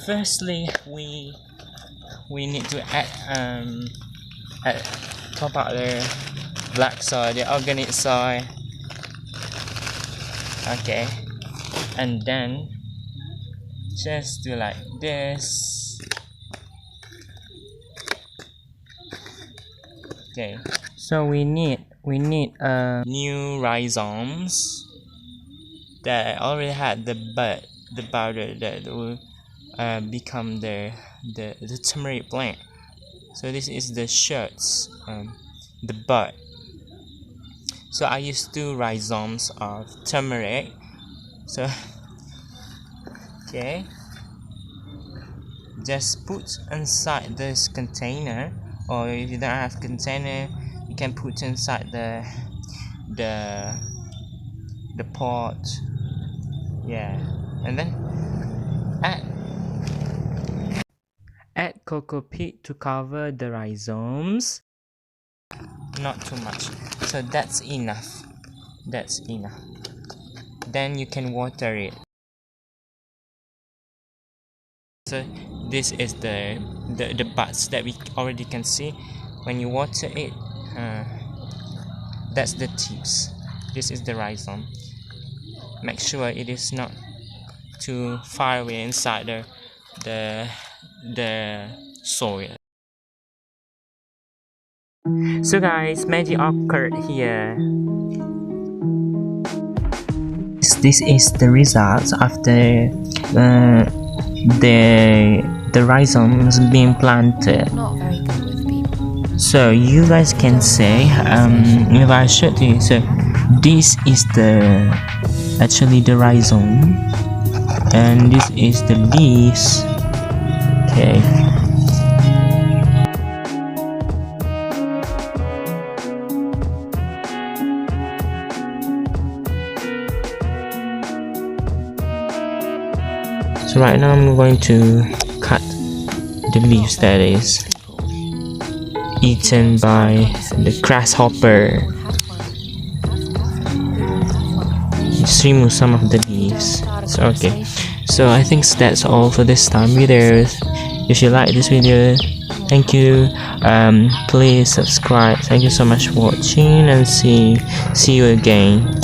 firstly we need to add top out the black soil, the organic soil. Okay, and then just do like this. Okay, so we need new rhizomes that already had the powder that will become the turmeric plant. So this is the shoots, the bud. So I used 2 rhizomes of turmeric. So okay, just put inside this container, or if you don't have container, you can put inside the pot. Yeah, and then add cocoa peat to cover the rhizomes. Not too much, so that's enough. Then you can water it. So this is the buds that we already can see. When you water it, that's the tips. This is the rhizome. Make sure it is not too far away inside the soil. So guys, magic occurred here. This is the result after the rhizomes being planted. Not very good with people. So you guys can say, if I show you, so this is actually the rhizome, and this is the leaves. Okay. So right now I'm going to cut the leaves that is eaten by the grasshopper. Just remove some of the leaves. So okay, so I think that's all for this time videos. If you like this video, thank you. Please subscribe. Thank you so much for watching, and see you again.